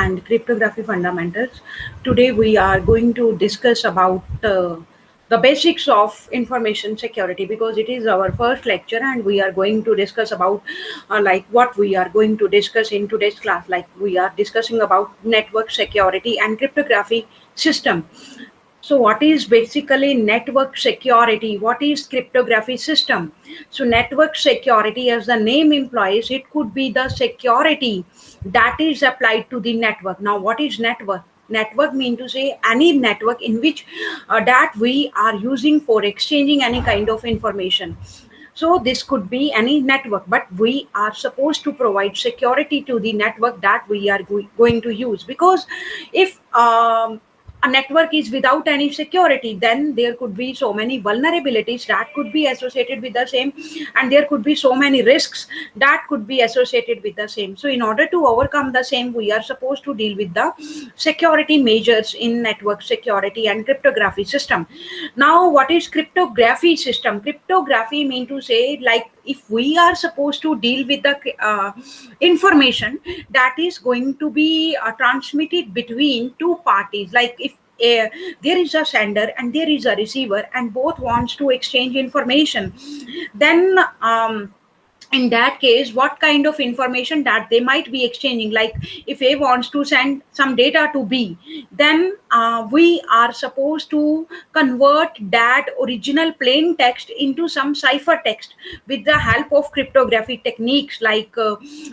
and Cryptography Fundamentals. Today we are going to discuss about the basics of information security because it is our first lecture and we are going to discuss about like what we are going to discuss in today's class. Like we are discussing about network security and cryptography system. So what is basically network security? What is cryptography system? So network security, as the name implies, it could be the security that is applied to the network. Now, what is network? Network mean to say any network in which that we are using for exchanging any kind of information. So this could be any network, but we are supposed to provide security to the network that we are going to use, because if a network is without any security, then there could be so many vulnerabilities that could be associated with the same, and there could be so many risks that could be associated with the same. So in order to overcome the same, we are supposed to deal with the security measures in network security and cryptography system. Now, what is cryptography system? Cryptography mean to say, like, if we are supposed to deal with the information that is going to be transmitted between two parties, like if there is a sender and there is a receiver and both wants to exchange information, then in that case, what kind of information that they might be exchanging? Like if A wants to send some data to B, then we are supposed to convert that original plain text into some cipher text with the help of cryptography techniques. Like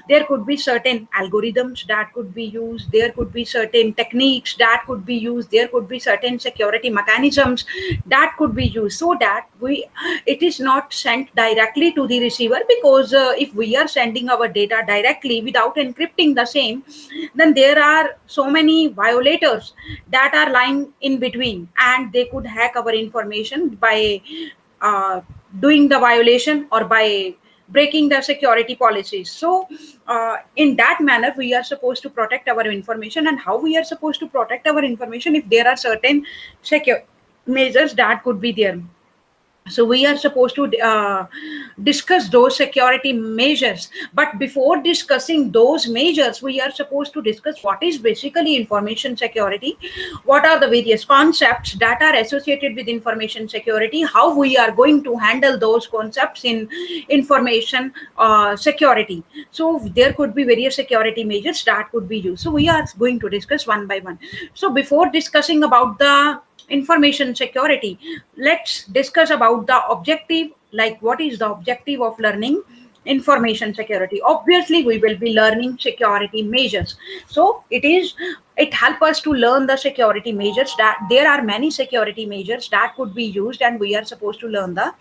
there could be certain algorithms that could be used, there could be certain techniques that could be used, there could be certain security mechanisms that could be used, so that it is not sent directly to the receiver. Because if we are sending our data directly without encrypting the same, then there are so many violators that are lying in between, and they could hack our information by uh, doing the violation or by breaking the security policies. So in that manner, we are supposed to protect our information. And how we are supposed to protect our information? If there are certain secure measures that could be there, so we are supposed to discuss those security measures. But before discussing those measures, we are supposed to discuss what is basically information security, what are the various concepts that are associated with information security, how we are going to handle those concepts in information security. So there could be various security measures that could be used, so we are going to discuss one by one. So before discussing about the information security, let's discuss about the objective. Like what is the objective of learning information security? Obviously we will be learning security measures. So it help us to learn the security measures. That there are many security measures that could be used, and we are supposed to learn the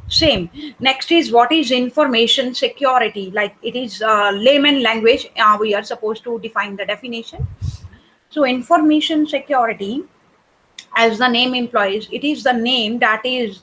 same. Next is what is information security? Like it is layman language, we are supposed to define the definition. So information security, as the name implies, it is the name that is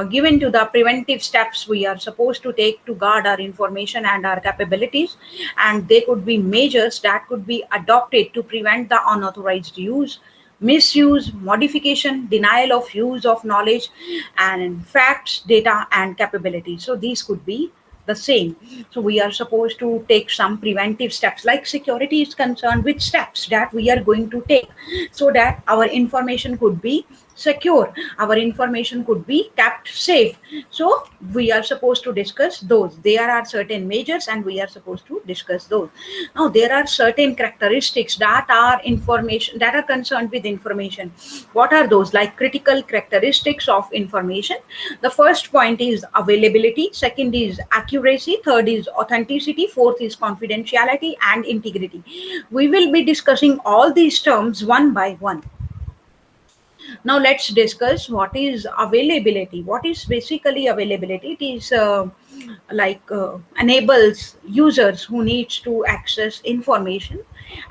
given to the preventive steps we are supposed to take to guard our information and our capabilities. And they could be measures that could be adopted to prevent the unauthorized use, misuse, modification, denial of use of knowledge and facts, data, and capabilities. So these could be the same. So we are supposed to take some preventive steps. Like security is concerned with steps that we are going to take so that our information could be secure, our information could be kept safe. So we are supposed to discuss those. There are certain measures and we are supposed to discuss those. Now there are certain characteristics that are information that are concerned with information. What are those? Like critical characteristics of information. The first point is availability, second is accuracy, third is authenticity, fourth is confidentiality and integrity. We will be discussing all these terms one by one. Now let's discuss what is availability. What is basically availability? It is enables users who needs to access information,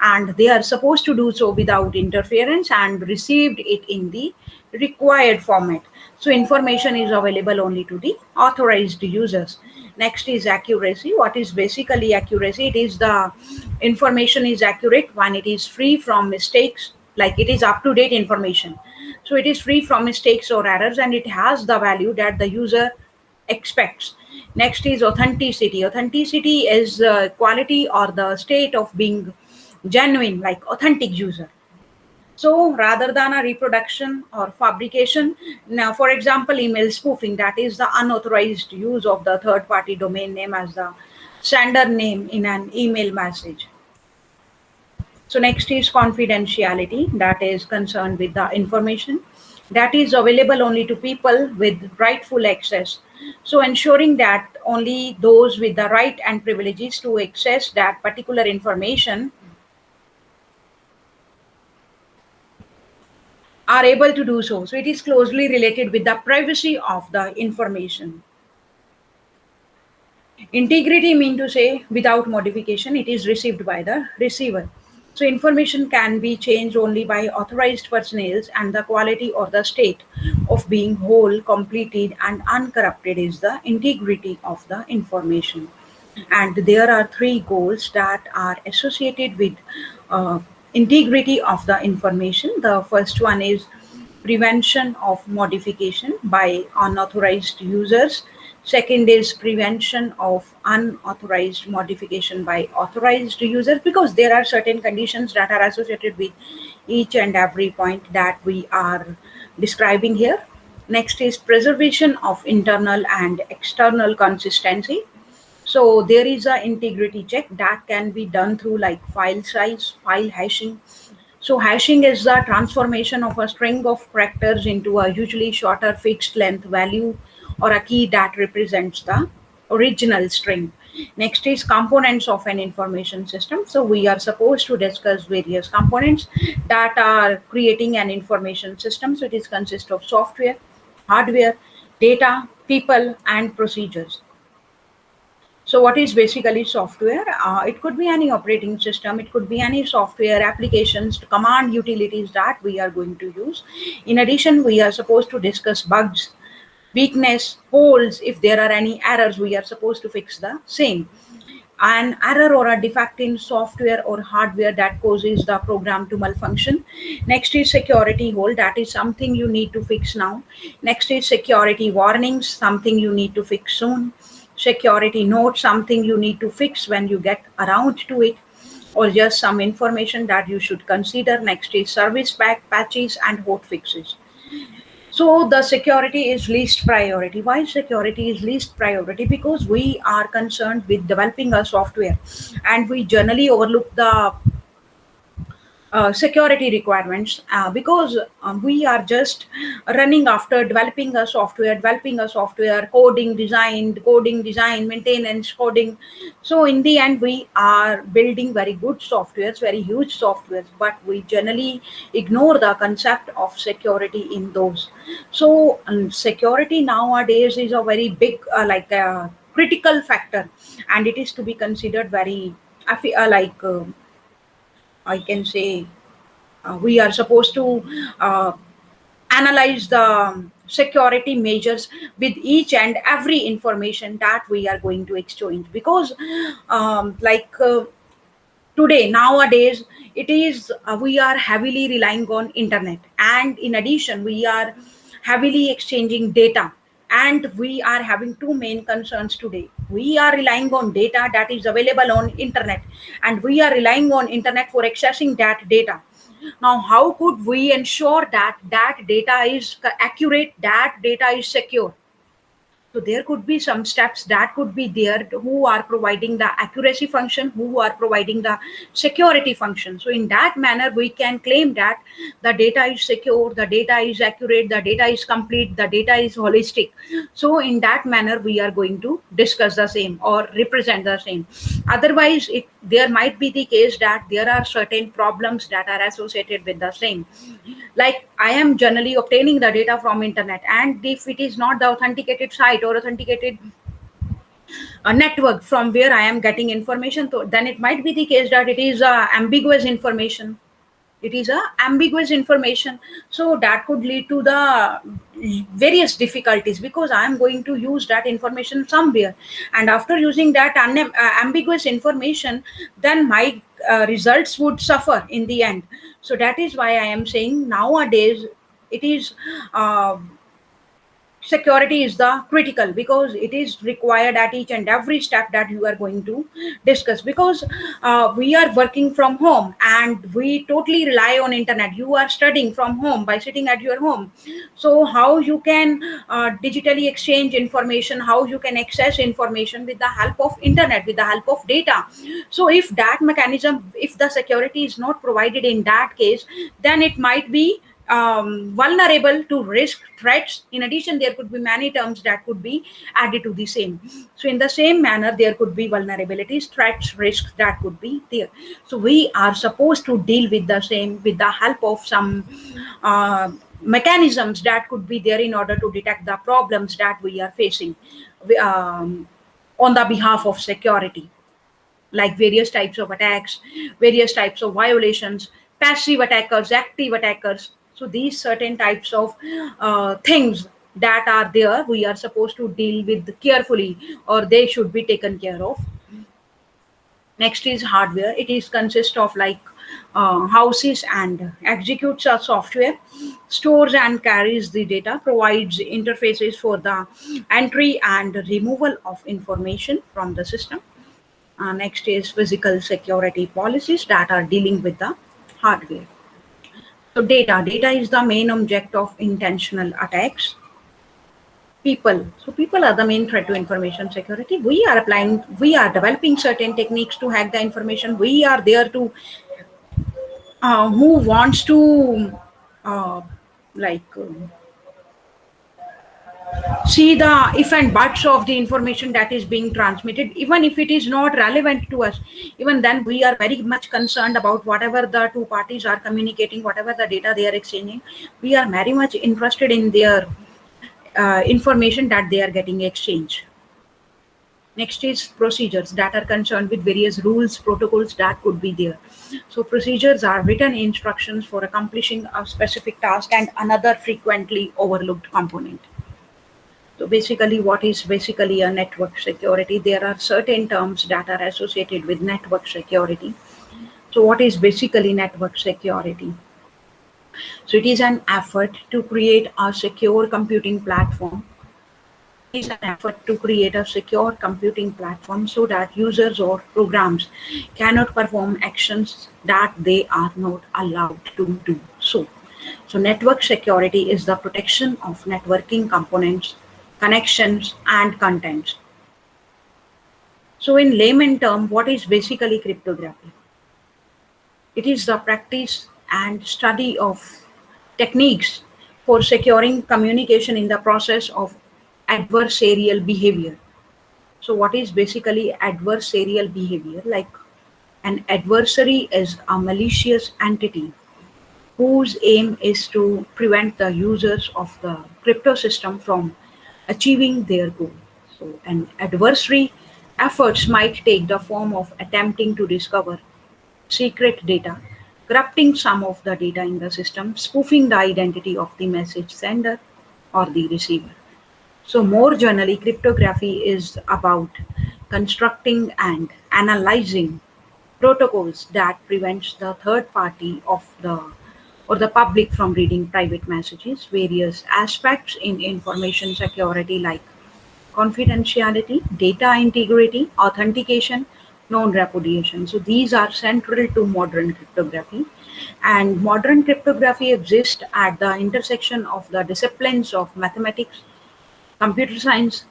and they are supposed to do so without interference and received it in the required format. So information is available only to the authorized users. Next is accuracy. What is basically accuracy? It is the information is accurate when it is free from mistakes, like it is up to date information. So it is free from mistakes or errors, and it has the value that the user expects. Next is authenticity. Authenticity is quality or the state of being genuine, like authentic user. So rather than a reproduction or fabrication, now for example, email spoofing, that is the unauthorized use of the third party domain name as the sender name in an email message. So next is confidentiality, that is concerned with the information that is available only to people with rightful access. So ensuring that only those with the right and privileges to access that particular information are able to do so. So it is closely related with the privacy of the information. Integrity mean to say without modification, it is received by the receiver. So information can be changed only by authorized personnel, and the quality or the state of being whole, completed and uncorrupted is the integrity of the information. And there are three goals that are associated with uh, integrity of the information. The first one is prevention of modification by unauthorized users. Second is prevention of unauthorized modification by authorized users, because there are certain conditions that are associated with each and every point that we are describing here. Next is preservation of internal and external consistency. So there is a integrity check that can be done through like file size, file hashing. So hashing is the transformation of a string of characters into a usually shorter fixed length value or a key that represents the original string. Next is components of an information system. So we are supposed to discuss various components that are creating an information system. So it is consist of software, hardware, data, people, and procedures. So, what is basically software? It could be any operating system, it could be any software applications, command utilities that we are going to use. In addition, we are supposed to discuss bugs, weakness, holes. If there are any errors, we are supposed to fix the same. An error or a defect in software or hardware that causes the program to malfunction. Next is security hole, that is something you need to fix now. Next is security warnings, something you need to fix soon. Security note, something you need to fix when you get around to it, or just some information that you should consider. Next is service pack, patches, and hot fixes. So the security is least priority. Why security is least priority? Because we are concerned with developing a software, and we generally overlook the security requirements, because we are just running after developing a software, coding, design, maintenance, coding. So in the end, we are building very good softwares, very huge softwares, but we generally ignore the concept of security in those. So security nowadays is a very big, critical factor, and it is to be considered very, I can say, we are supposed to uh, analyze the security measures with each and every information that we are going to exchange, because today nowadays it is we are heavily relying on internet, and in addition we are heavily exchanging data, and we are having two main concerns today. We are relying on data that is available on internet, and we are relying on internet for accessing that data. Now how could we ensure that that data is accurate, that data is secure? So there could be some steps that could be there, who are providing the accuracy function, who are providing the security function. So in that manner, we can claim that the data is secure, the data is accurate, the data is complete, the data is holistic. So in that manner, we are going to discuss the same or represent the same. Otherwise, there might be the case that there are certain problems that are associated with the same. Like I am generally obtaining the data from internet, and if it is not the authenticated site or authenticated network from where I am getting information, so then it might be the case that it is ambiguous information. It is a ambiguous information. So that could lead to the various difficulties, because I am going to use that information somewhere, and after using that ambiguous information, then my results would suffer in the end. So that is why I am saying nowadays it is uh, security is the critical, because it is required at each and every step that you are going to discuss, because we are working from home and we totally rely on internet. You are studying from home by sitting at your home, so how you can digitally exchange information, how you can access information with the help of internet, with the help of data. So if that mechanism, if the security is not provided in that case, then it might be vulnerable to risk threats. In addition, there could be many terms that could be added to the same. So in the same manner, there could be vulnerabilities, threats, risks that could be there. So we are supposed to deal with the same with the help of some mechanisms that could be there in order to detect the problems that we are facing on the behalf of security, like various types of attacks, various types of violations, passive attackers, active attackers. So these certain types of things that are there, we are supposed to deal with carefully, or they should be taken care of. Next is hardware. It is consist of like houses and executes a software, stores and carries the data, provides interfaces for the entry and removal of information from the system. Next is physical security policies that are dealing with the hardware. So data is the main object of intentional attacks. People. So people are the main threat to information security. We are developing certain techniques to hack the information. We are there to who wants to uh, like see the if and buts of the information that is being transmitted, even if it is not relevant to us. Even then, we are very much concerned about whatever the two parties are communicating, whatever the data they are exchanging. We are very much interested in their information that they are getting exchanged. Next is procedures that are concerned with various rules, protocols that could be there. So procedures are written instructions for accomplishing a specific task and another frequently overlooked component. So basically, what is basically a network security? There are certain terms that are associated with network security. So what is basically network security? So it is an effort to create a secure computing platform. It is an effort to create a secure computing platform so that users or programs cannot perform actions that they are not allowed to do so. So network security is the protection of networking components, connections, and contents. So in layman term, what is basically cryptography? It is the practice and study of techniques for securing communication in the process of adversarial behavior. So what is basically adversarial behavior? Like an adversary is a malicious entity whose aim is to prevent the users of the crypto system from achieving their goal. So, an adversary efforts might take the form of attempting to discover secret data, corrupting some of the data in the system, spoofing the identity of the message sender or the receiver. So, more generally, cryptography is about constructing and analyzing protocols that prevents the third party of the or the public from reading private messages. Various aspects in information security like confidentiality, data integrity, authentication, non-repudiation. So these are central to modern cryptography. And modern cryptography exists at the intersection of the disciplines of mathematics, computer science,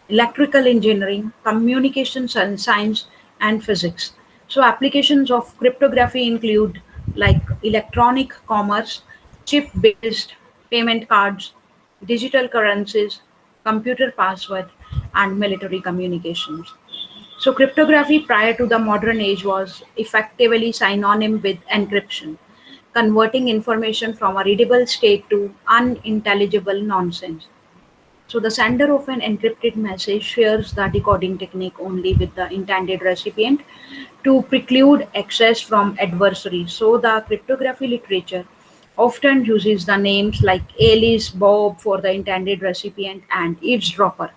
electrical engineering, communication science, and physics. So applications of cryptography include like electronic commerce, chip-based payment cards, digital currencies, computer password, and military communications. So cryptography prior to the modern age was effectively synonym with encryption, converting information from a readable state to unintelligible nonsense. So the sender of an encrypted message shares the decoding technique only with the intended recipient to preclude access from adversaries. So the cryptography literature often uses the names like Alice, Bob for the intended recipient and eavesdropper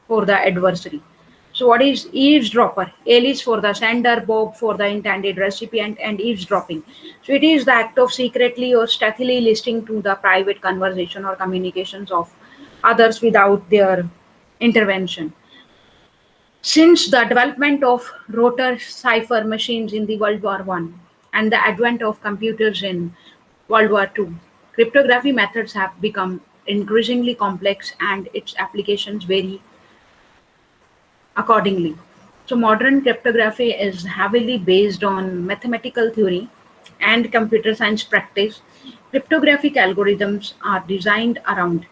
for the adversary. So what is eavesdropper? Alice for the sender, Bob for the intended recipient, and eavesdropping. So it is the act of secretly or stealthily listening to the private conversation or communications of others without their intervention. Since the development of rotor cipher machines in the World War One and the advent of computers in World War Two, cryptography methods have become increasingly complex and its applications vary accordingly. So modern cryptography is heavily based on mathematical theory and computer science practice. Cryptographic algorithms are designed around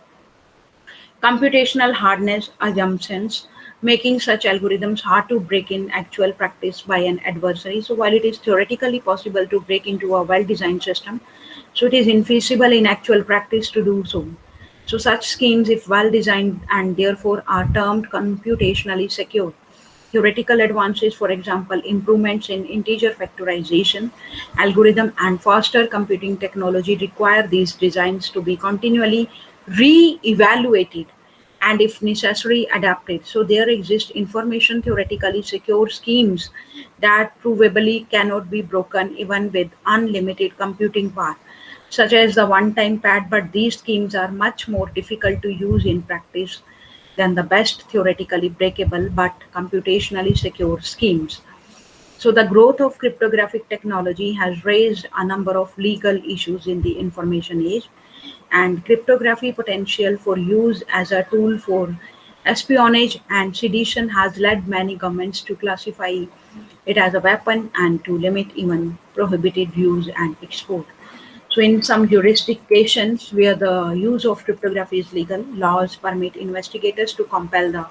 computational hardness assumptions, making such algorithms hard to break in actual practice by an adversary. So while it is theoretically possible to break into a well-designed system, so it is infeasible in actual practice to do so. So such schemes, if well designed and therefore are termed computationally secure. Theoretical advances, for example, improvements in integer factorization, algorithm, and faster computing technology require these designs to be continually re-evaluated and, if necessary, adapted. So there exist information theoretically secure schemes that provably cannot be broken even with unlimited computing power, such as the one-time pad, but these schemes are much more difficult to use in practice than the best theoretically breakable but computationally secure schemes. So, the growth of cryptographic technology has raised a number of legal issues in the information age, and cryptography potential for use as a tool for espionage and sedition has led many governments to classify it as a weapon and to limit even prohibited use and export. So, in some jurisdictions where the use of cryptography is legal, laws permit investigators to compel the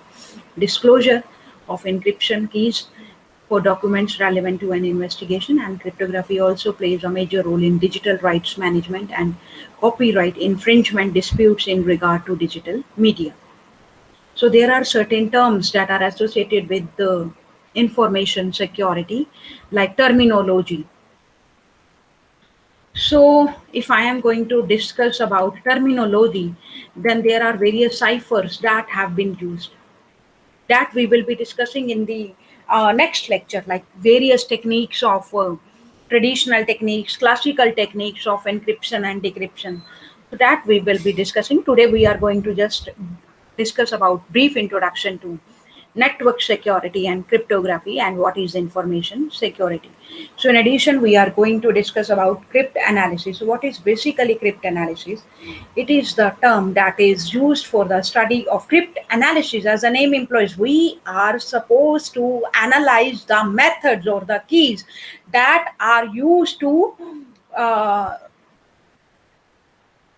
disclosure of encryption keys for documents relevant to an investigation, and cryptography also plays a major role in digital rights management and copyright infringement disputes in regard to digital media. So, there are certain terms that are associated with the information security, like terminology. So, if I am going to discuss about terminology, then there are various ciphers that have been used that we will be discussing in the next lecture, like various techniques of traditional techniques, classical techniques of encryption and decryption. So that we will be discussing. Today we are going to just discuss about brief introduction to network security and cryptography and what is information security. So in addition, we are going to discuss about cryptanalysis. So what is basically cryptanalysis? It is the term that is used for the study of cryptanalysis. As the name implies, we are supposed to analyze the methods or the keys that are used to uh,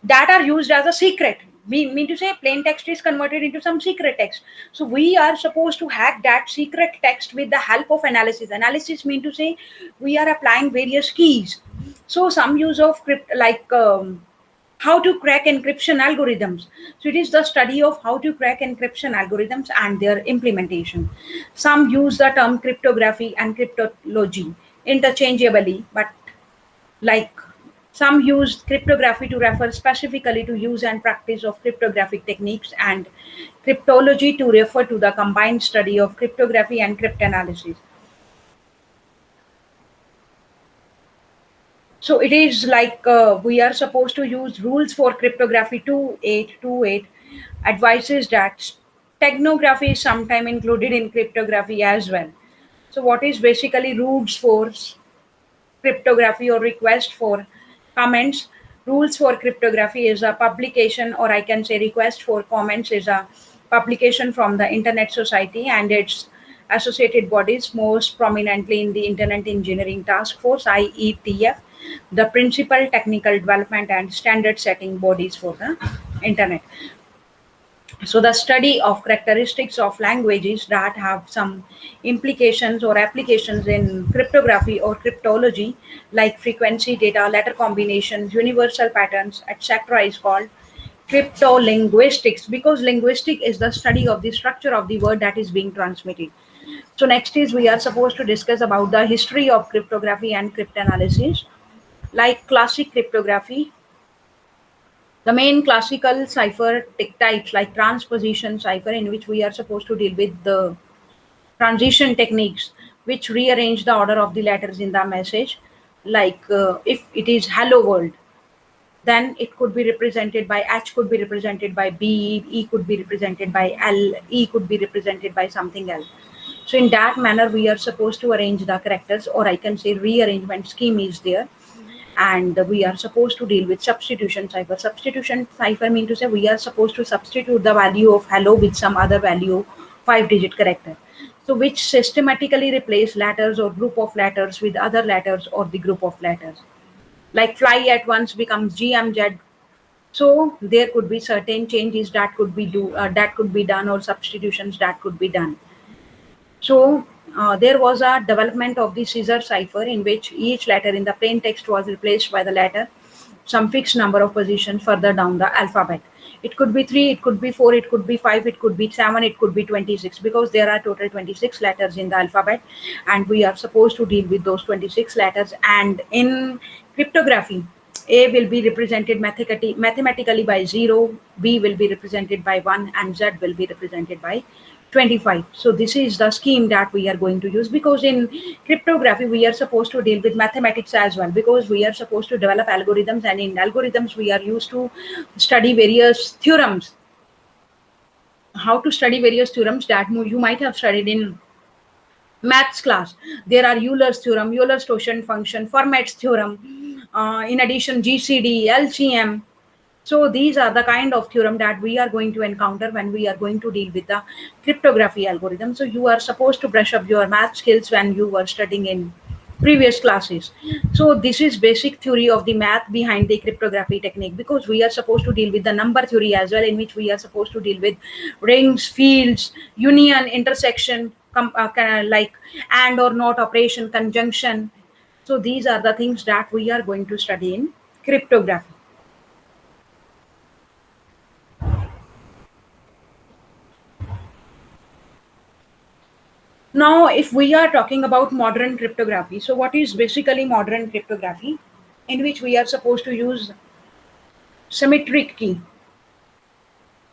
that are used as a secret. We mean to say plain text is converted into some secret text. So we are supposed to hack that secret text with the help of analysis. Analysis mean to say we are applying various keys. So some use of crypt like how to crack encryption algorithms. So it is the study of how to crack encryption algorithms and their implementation. Some use the term cryptography and cryptology interchangeably, but like some use cryptography to refer specifically to use and practice of cryptographic techniques, and cryptology to refer to the combined study of cryptography and cryptanalysis. So it is like we are supposed to use rules for cryptography 2828 advises that steganography is sometime included in cryptography as well. So what is basically rules for cryptography or request for comments? Rules for cryptography is a publication, or I can say request for comments is a publication from the Internet Society and its associated bodies, most prominently in the Internet Engineering Task Force (IETF), the principal technical development and standard setting bodies for the Internet. So the study of characteristics of languages that have some implications or applications in cryptography or cryptology, like frequency data, letter combinations, universal patterns, etc., is called cryptolinguistics, because linguistic is the study of the structure of the word that is being transmitted. So next is we are supposed to discuss about the history of cryptography and cryptanalysis, like classic cryptography. The main classical cipher types, like transposition cipher, in which we are supposed to deal with the transition techniques which rearrange the order of the letters in the message, like if it is hello world. Then it could be represented by H, could be represented by B, E could be represented by L, E could be represented by something else. So in that manner, we are supposed to arrange the characters, or I can say rearrangement scheme is there. And we are supposed to deal with substitution cipher. Substitution cipher means to say we are supposed to substitute the value of hello with some other value, 5-digit character. So which systematically replace letters or group of letters with other letters or the group of letters. Like fly at once becomes GMZ. So there could be certain changes that could be that could be done, or substitutions that could be done. So there was a development of the Caesar cipher in which each letter in the plain text was replaced by the letter some fixed number of positions further down the alphabet. It could be 3, it could be 4, it could be 5, it could be 7, it could be 26, because there are total 26 letters in the alphabet, and we are supposed to deal with those 26 letters. And in cryptography, A will be represented mathematically by 0, B will be represented by 1, and Z will be represented by 25. So this is the scheme that we are going to use, because in cryptography we are supposed to deal with mathematics as well, because we are supposed to develop algorithms, and in algorithms we are used to study various theorems. How to study various theorems that you might have studied in maths class. There are Euler's theorem, Euler's totient function, Fermat's theorem, in addition GCD, LCM. So these are the kind of theorem that we are going to encounter when we are going to deal with the cryptography algorithm. So you are supposed to brush up your math skills when you were studying in previous classes. So this is basic theory of the math behind the cryptography technique, because we are supposed to deal with the number theory as well, in which we are supposed to deal with rings, fields, union, intersection, like and or not operation, conjunction. So these are the things that we are going to study in cryptography. Now, if we are talking about modern cryptography, so what is basically modern cryptography? In which we are supposed to use symmetric key.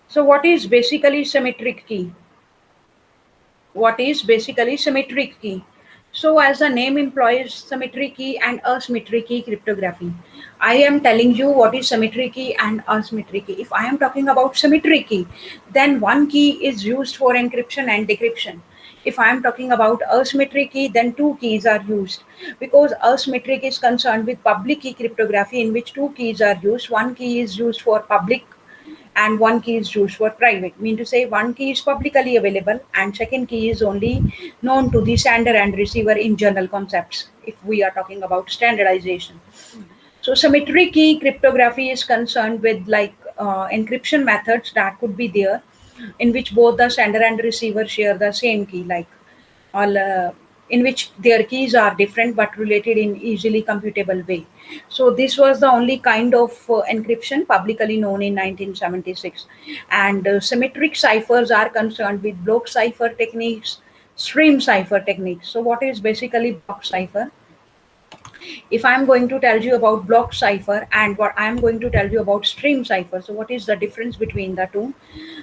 So what is basically symmetric key? What is basically symmetric key? So as the name implies, symmetric key and asymmetric key cryptography. I am telling you what is symmetric key and asymmetric key. If I am talking about symmetric key, then one key is used for encryption and decryption. If I am talking about asymmetric key, then two keys are used, because asymmetric is concerned with public key cryptography, in which two keys are used. One key is used for public and one key is used for private. Mean to say one key is publicly available and second key is only known to the sender and receiver in general concepts, if we are talking about standardization. So symmetric key cryptography is concerned with like encryption methods that could be there, in which both the sender and receiver share the same key, like all in which their keys are different but related in easily computable way. So this was the only kind of encryption publicly known in 1976. And symmetric ciphers are concerned with block cipher techniques, stream cipher techniques. So what is basically block cipher? If I'm going to tell you about block cipher and what I'm going to tell you about stream cipher, so what is the difference between the two?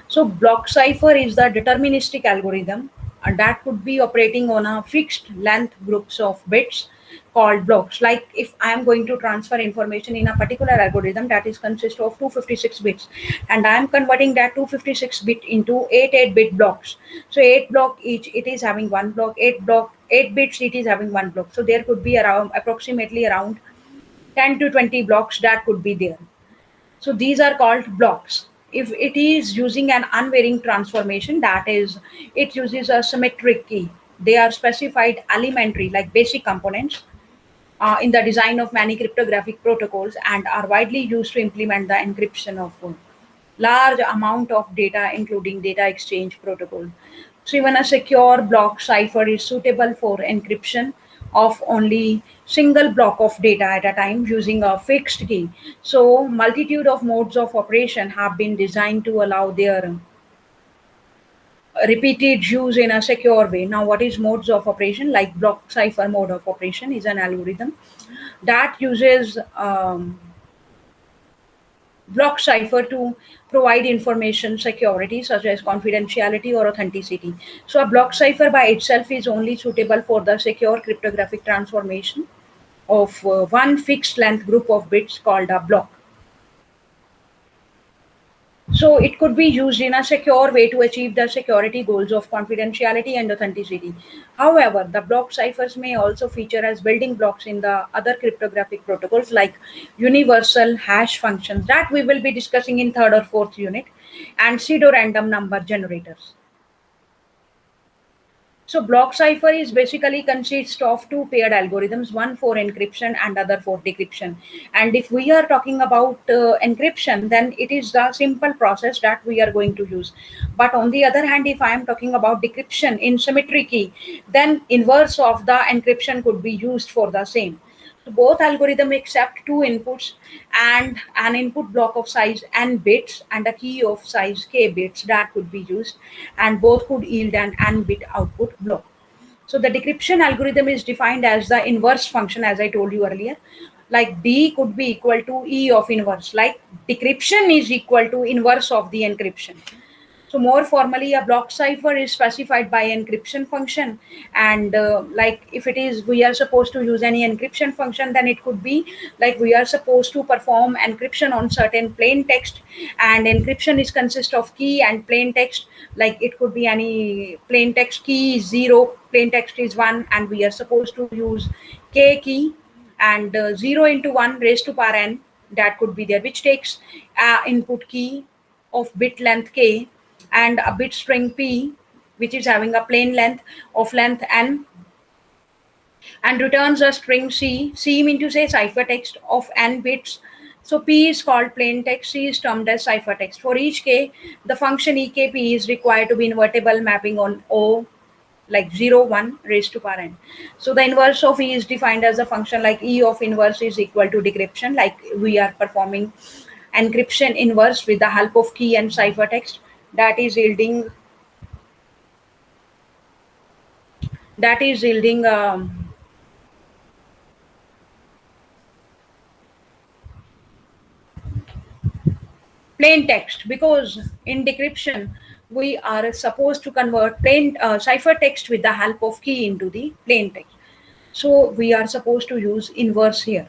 So block cipher is the deterministic algorithm, and that could be operating on a fixed length groups of bits called blocks. Like if I am going to transfer information in a particular algorithm that is consist of 256 bits, and I am converting that 256 bit into 8 bit blocks. So 8 block each, it is having one block, 8 bits, it is having one block. So there could be around approximately around 10 to 20 blocks that could be there. So these are called blocks. If it is using an unvarying transformation, that is, it uses a symmetric key. They are specified elementary, like basic components in the design of many cryptographic protocols, and are widely used to implement the encryption of large amount of data, including data exchange protocol. So even a secure block cipher is suitable for encryption of only single block of data at a time using a fixed key. So multitude of modes of operation have been designed to allow their repeated use in a secure way. Now, what is modes of operation? Like block cipher mode of operation is an algorithm that uses block cipher to provide information security such as confidentiality or authenticity. So a block cipher by itself is only suitable for the secure cryptographic transformation of one fixed length group of bits called a block. So it could be used in a secure way to achieve the security goals of confidentiality and authenticity. However, the block ciphers may also feature as building blocks in the other cryptographic protocols like universal hash functions that we will be discussing in third or fourth unit, and pseudo random number generators. So block cipher is basically consists of two paired algorithms, one for encryption and other for decryption. And if we are talking about encryption, then it is the simple process that we are going to use. But on the other hand, if I am talking about decryption in symmetry key, then inverse of the encryption could be used for the same. So both algorithm accept two inputs and an input block of size n bits and a key of size k bits that could be used, and both could yield an n bit output block. So the decryption algorithm is defined as the inverse function, as I told you earlier. Like D could be equal to E of inverse, like decryption is equal to inverse of the encryption. So more formally, a block cipher is specified by encryption function, and like if it is we are supposed to use any encryption function, then it could be like we are supposed to perform encryption on certain plain text, and encryption is consist of key and plain text. Like it could be any plain text, key is 0, plain text is 1, and we are supposed to use k key, and 0 into 1 raised to power n, that could be there, which takes input key of bit length k and a bit string p, which is having a plain length of length n, and returns a string c. C mean to say ciphertext of n bits. So p is called plain text, c is termed as ciphertext. For each k, the function ekp is required to be invertible, mapping on o like 0 1 raised to power n. So the inverse of e is defined as a function like e of inverse is equal to decryption, like we are performing encryption inverse with the help of key and ciphertext, that is yielding that is yielding plain text, because in decryption we are supposed to convert plain ciphertext with the help of key into the plain text. So we are supposed to use inverse here.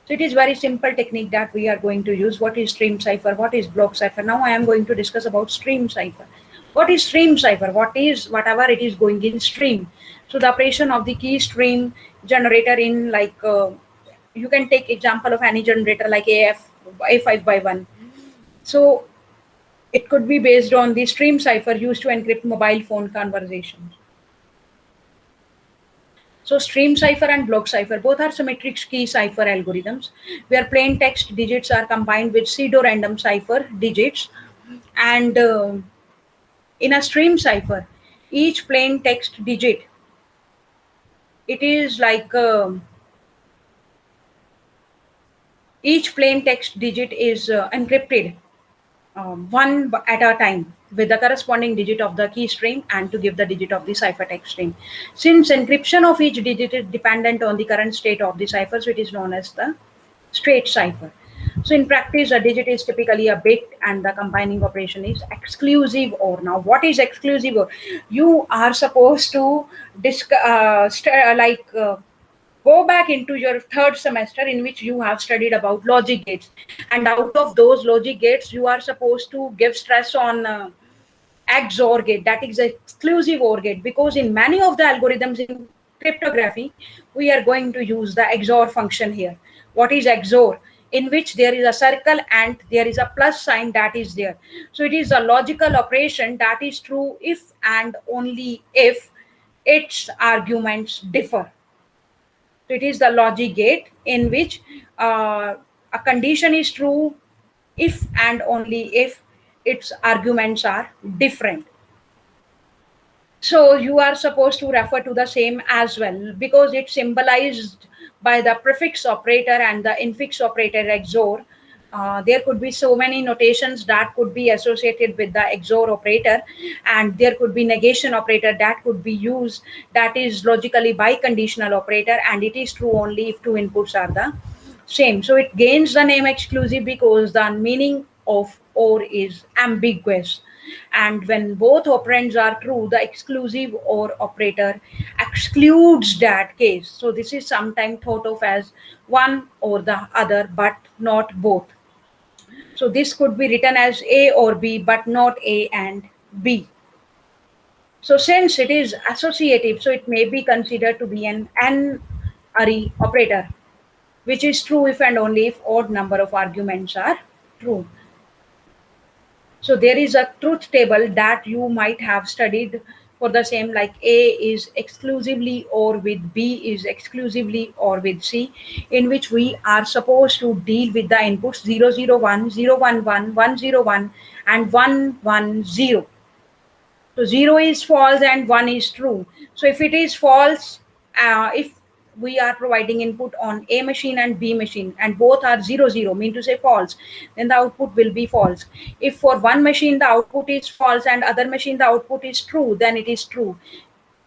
So it is very simple technique that we are going to use. What is stream cipher? What is block cipher? Now I am going to discuss about stream cipher. What is stream cipher? What is whatever it is going in stream. So the operation of the key stream generator in like you can take example of any generator like AF A5 by 1. So it could be based on the stream cipher used to encrypt mobile phone conversations. So stream cipher and block cipher both are symmetric key cipher algorithms where plain text digits are combined with pseudo random cipher digits, and in a stream cipher each plain text digit, it is like each plain text digit is encrypted one at a time with the corresponding digit of the key string and to give the digit of the ciphertext string. Since encryption of each digit is dependent on the current state of the cipher, so it is known as the state cipher. So in practice, a digit is typically a bit and the combining operation is exclusive OR. Now, what is exclusive OR? You are supposed to go back into your third semester in which you have studied about logic gates, and out of those logic gates you are supposed to give stress on XOR gate, that is exclusive OR gate, because in many of the algorithms in cryptography we are going to use the XOR function here. What is XOR? In which there is a circle and there is a plus sign that is there. So it is a logical operation that is true if and only if its arguments differ. So it is the logic gate in which a condition is true if and only if its arguments are different. So you are supposed to refer to the same as well because it's symbolized by the prefix operator and the infix operator XOR. There could be so many notations that could be associated with the XOR operator, and there could be negation operator that could be used, that is logically biconditional operator, and it is true only if two inputs are the same. So it gains the name exclusive because the meaning of OR is ambiguous. And when both operands are true, the exclusive OR operator excludes that case. So this is sometimes thought of as one or the other, but not both. So this could be written as A or B, but not A and B. So since it is associative, so it may be considered to be an n-ary operator, which is true if and only if odd number of arguments are true. So there is a truth table that you might have studied for the same, like A is exclusively or with B is exclusively or with C, in which we are supposed to deal with the inputs 001, 011, 101, and 110. So 0 is false and 1 is true. So if it is false, if we are providing input on A machine and B machine and both are 0, mean to say false, then the output will be false. If for one machine the output is false and other machine the output is true, then it is true.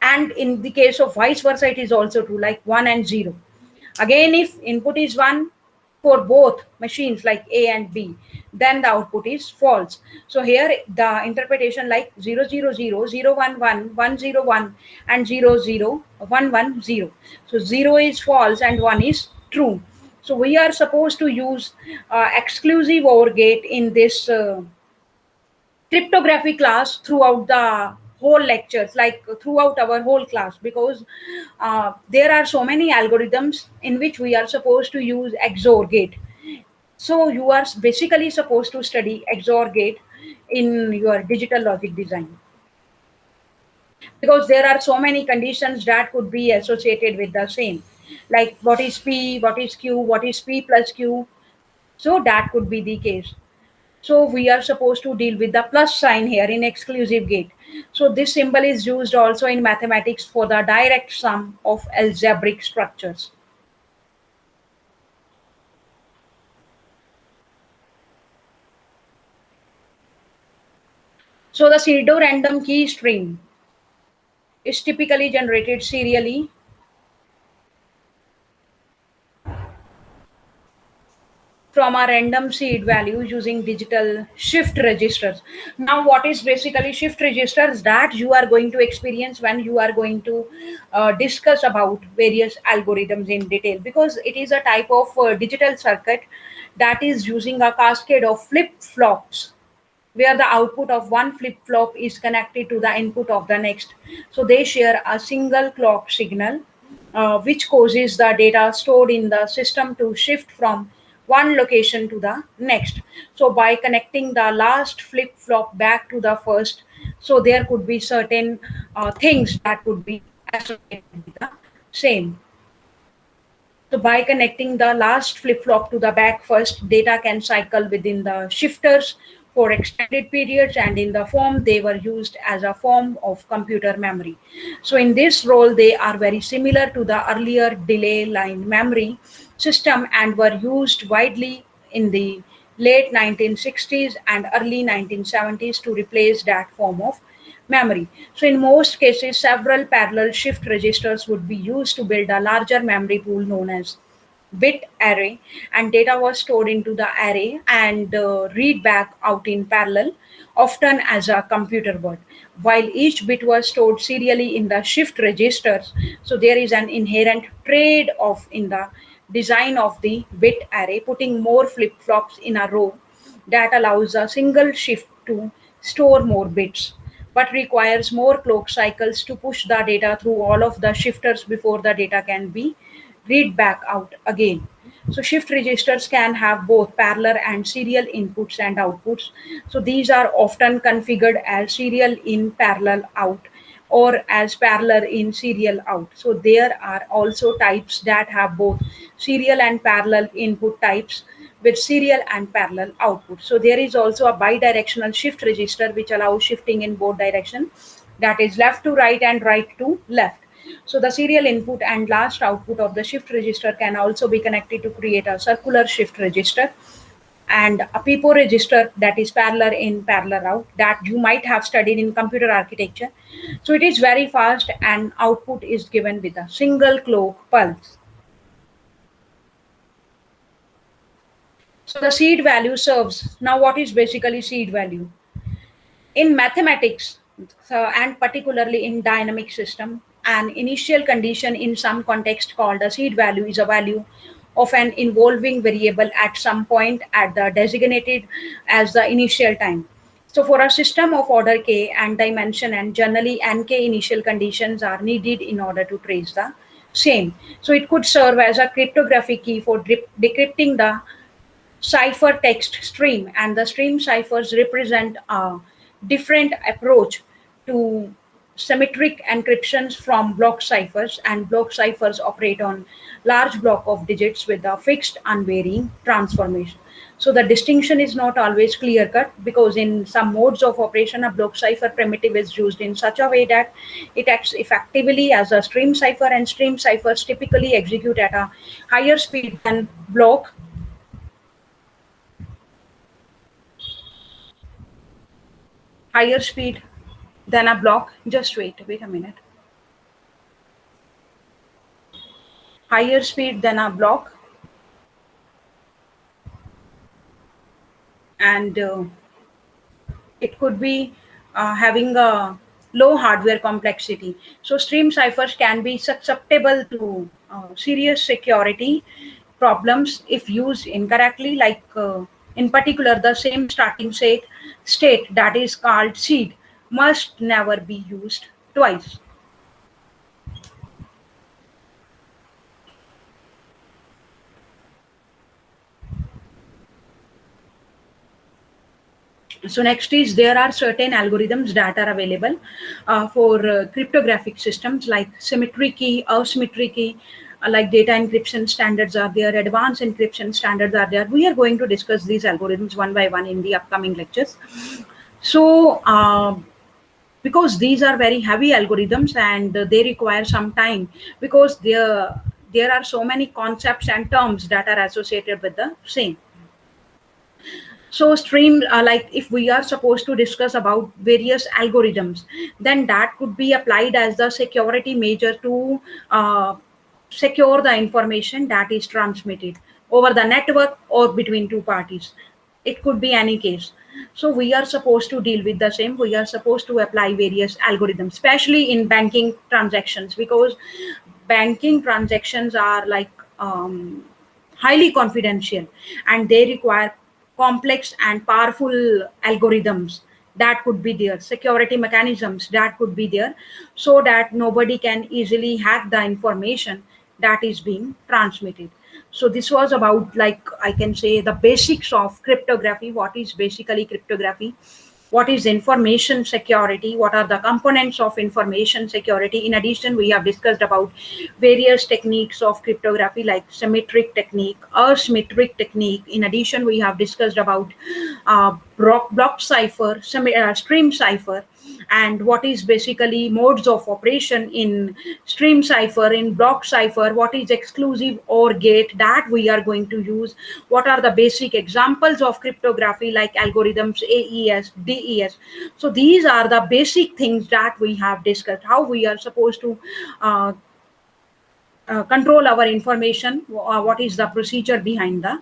And in the case of vice versa, it is also true, like 1 and 0. Again, if input is 1 for both machines like A and B, then the output is false. So here the interpretation like 000, 011, 101, and 00110. So 0 is false and 1 is true. So we are supposed to use exclusive OR gate in this cryptography class throughout the whole lectures, like throughout our whole class, because there are so many algorithms in which we are supposed to use XOR gate. So you are basically supposed to study XOR gate in your digital logic design, because there are so many conditions that could be associated with the same, like what is P, what is Q, what is P plus Q. So that could be the case. So we are supposed to deal with the plus sign here in exclusive gate. So this symbol is used also in mathematics for the direct sum of algebraic structures. So the pseudo-random key string is typically generated serially from a random seed value using digital shift registers. Now, what is basically shift registers that you are going to experience when you are going to discuss about various algorithms in detail, because it is a type of digital circuit that is using a cascade of flip flops where the output of one flip flop is connected to the input of the next. So they share a single clock signal, which causes the data stored in the system to shift from one location to the next. So by connecting the last flip flop back to the first, so there could be certain things that could be associated with the same. So by connecting the last flip-flop to the back first, data can cycle within the shifters for extended periods, and in the form they were used as a form of computer memory. So in this role, they are very similar to the earlier delay line memory system and were used widely in the late 1960s and early 1970s to replace that form of memory. So in most cases, several parallel shift registers would be used to build a larger memory pool known as bit array, and data was stored into the array and read back out in parallel, often as a computer word. While each bit was stored serially in the shift registers, so there is an inherent trade off in the design of the bit array, putting more flip flops in a row that allows a single shift to store more bits, but requires more clock cycles to push the data through all of the shifters before the data can be read back out again. So shift registers can have both parallel and serial inputs and outputs. So these are often configured as serial in parallel out or as parallel in serial out. So there are also types that have both serial and parallel input types with serial and parallel output. So there is also a bidirectional shift register which allows shifting in both directions, that is left to right and right to left. So the serial input and last output of the shift register can also be connected to create a circular shift register, and a PIPO register, that is parallel in parallel out, that you might have studied in computer architecture. So it is very fast and output is given with a single clock pulse. So the seed value serves. Now what is basically seed value? In mathematics, and particularly in dynamic system, an initial condition in some context called a seed value is a value of an involving variable at some point at the designated as the initial time. So for a system of order k and dimension and generally nk initial conditions are needed in order to trace the same. So it could serve as a cryptographic key for decrypting the cipher text stream, and the stream ciphers represent a different approach to symmetric encryptions from block ciphers, and block ciphers operate on large block of digits with a fixed unvarying transformation. So the distinction is not always clear cut, because in some modes of operation a block cipher primitive is used in such a way that it acts effectively as a stream cipher, and stream ciphers typically execute at a higher speed than block higher speed than a block. Just wait a minute. Higher speed than a block, and it could be having a low hardware complexity. So stream ciphers can be susceptible to serious security problems if used incorrectly, like in particular the same starting state that is called seed must never be used twice. So next is there are certain algorithms that are available for cryptographic systems like symmetry key, asymmetry key, like data encryption standards are there, advanced encryption standards are there. We are going to discuss these algorithms one by one in the upcoming lectures. So because these are very heavy algorithms and they require some time, because there are so many concepts and terms that are associated with the same. So stream, like if we are supposed to discuss about various algorithms, then that could be applied as the security measure to secure the information that is transmitted over the network or between two parties. It could be any case. So we are supposed to deal with the same. We are supposed to apply various algorithms, especially in banking transactions, because banking transactions are like highly confidential, and they require complex and powerful algorithms that could be there, security mechanisms that could be there, so that nobody can easily hack the information that is being transmitted. So this was about, like I can say, the basics of cryptography. What is basically cryptography? What is information security? What are the components of information security? In addition, we have discussed about various techniques of cryptography like symmetric technique, asymmetric technique. In addition, we have discussed about block cipher, stream cipher, and what is basically modes of operation in stream cipher, in block cipher, what is exclusive or gate that we are going to use, what are the basic examples of cryptography like algorithms AES, DES. So these are the basic things that we have discussed, how we are supposed to uh, control our information, what is the procedure behind the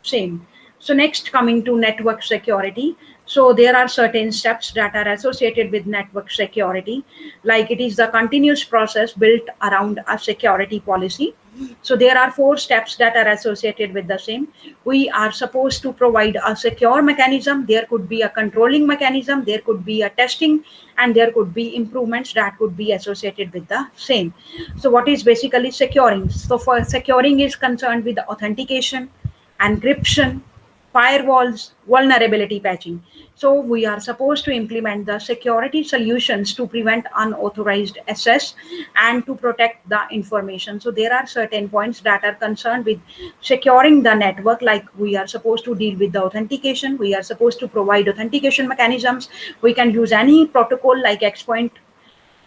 same. So next, coming to network security. So there are certain steps that are associated with network security, like it is the continuous process built around a security policy. So there are four steps that are associated with the same. We are supposed to provide a secure mechanism. There could be a controlling mechanism, there could be a testing, and there could be improvements that could be associated with the same. So what is basically securing? So for securing is concerned with the authentication, encryption, firewalls, vulnerability patching. So we are supposed to implement the security solutions to prevent unauthorized access and to protect the information. So there are certain points that are concerned with securing the network, like we are supposed to deal with the authentication. We are supposed to provide authentication mechanisms. We can use any protocol like X.808.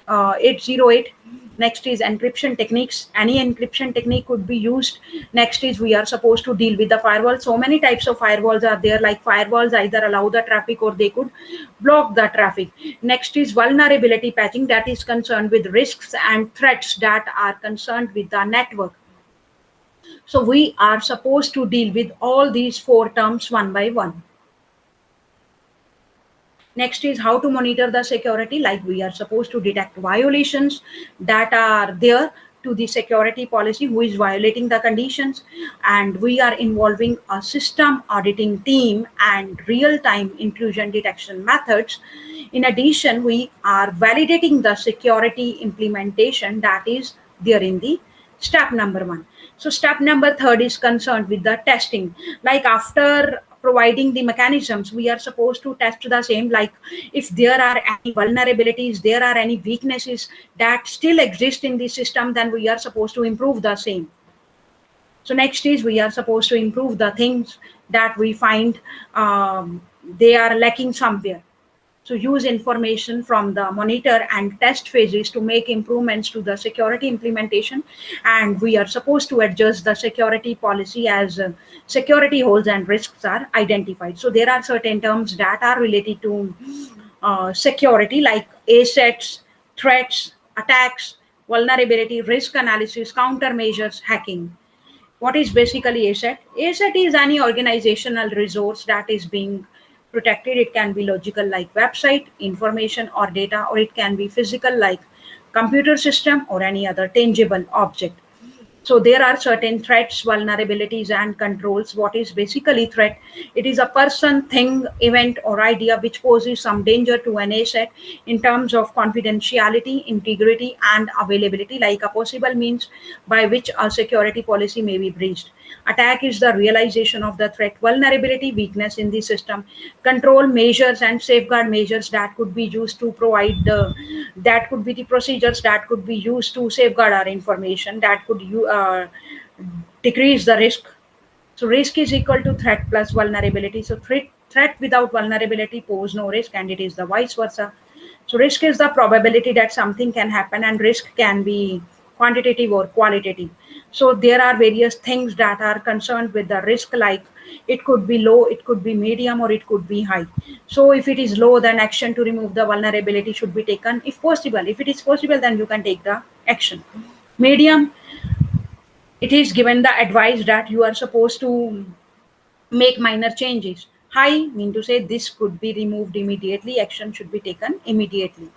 808. Next is encryption techniques. Any encryption technique could be used. Next is we are supposed to deal with the firewall. So many types of firewalls are there, like firewalls either allow the traffic or they could block the traffic. Next is vulnerability patching, that is concerned with risks and threats that are concerned with the network. So we are supposed to deal with all these four terms one by one. Next is how to monitor the security, like we are supposed to detect violations that are there to the security policy who is violating the conditions, and we are involving a system auditing team and real time intrusion detection methods. In addition, we are validating the security implementation that is there in the step number 1. So step number third is concerned with the testing. Like after providing the mechanisms, we are supposed to test the same. Like if there are any vulnerabilities, there are any weaknesses that still exist in the system, then we are supposed to improve the same. So next is we are supposed to improve the things that we find they are lacking somewhere. So use information from the monitor and test phases to make improvements to the security implementation. And we are supposed to adjust the security policy as security holes and risks are identified. So there are certain terms that are related to security, like assets, threats, attacks, vulnerability, risk analysis, countermeasures, hacking. What is basically asset? Asset is any organizational resource that is being protected. It can be logical like website, information or data, or it can be physical like computer system or any other tangible object. So there are certain threats, vulnerabilities, and controls. What is basically threat? It is a person, thing, event, or idea which poses some danger to an asset in terms of confidentiality, integrity, and availability, like a possible means by which a security policy may be breached. Attack is the realization of the threat, vulnerability, weakness in the system, control measures and safeguard measures that could be used to provide the, that could be the procedures that could be used to safeguard our information, that could decrease the risk. So risk is equal to threat plus vulnerability. So threat without vulnerability pose no risk, and it is the vice versa. So risk is the probability that something can happen, and risk can be quantitative or qualitative. So there are various things that are concerned with the risk, like it could be low, it could be medium, or it could be high. So if it is low, then action to remove the vulnerability should be taken if possible. If it is possible, then you can take the action. Medium, it is given the advice that you are supposed to make minor changes. High mean to say this could be removed immediately, action should be taken immediately.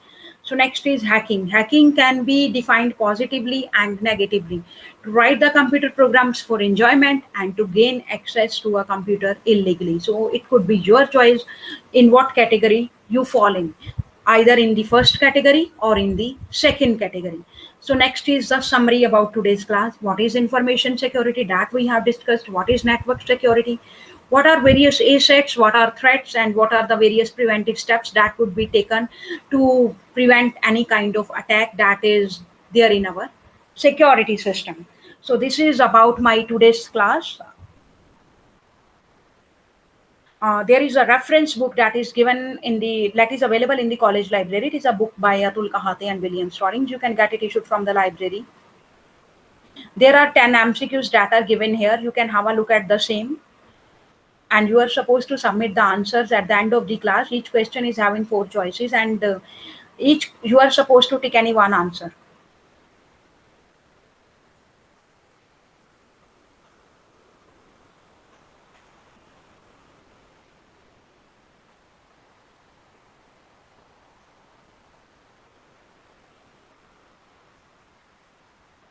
So next is hacking. Hacking can be defined positively and negatively. To write the computer programs for enjoyment and to gain access to a computer illegally. So it could be your choice in what category you fall in, either in the first category or in the second category. So next is the summary about today's class. What is information security that we have discussed? What is network security? What are various assets? What are threats? And what are the various preventive steps that could be taken to prevent any kind of attack that is there in our security system? So this is about my today's class. There is a reference book that is given in the that is available in the college library. It is a book by Atul Kahate and William Storings. You can get it issued from the library. There are 10 MCQs that are given here. You can have a look at the same, and you are supposed to submit the answers at the end of the class. Each question is having 4 choices, and each you are supposed to take any one answer.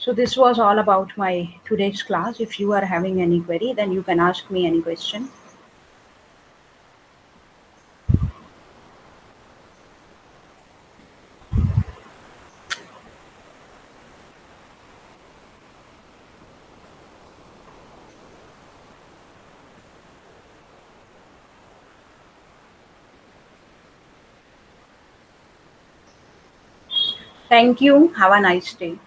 So this was all about my today's class. If you are having any query, then you can ask me any question. Thank you. Have a nice day.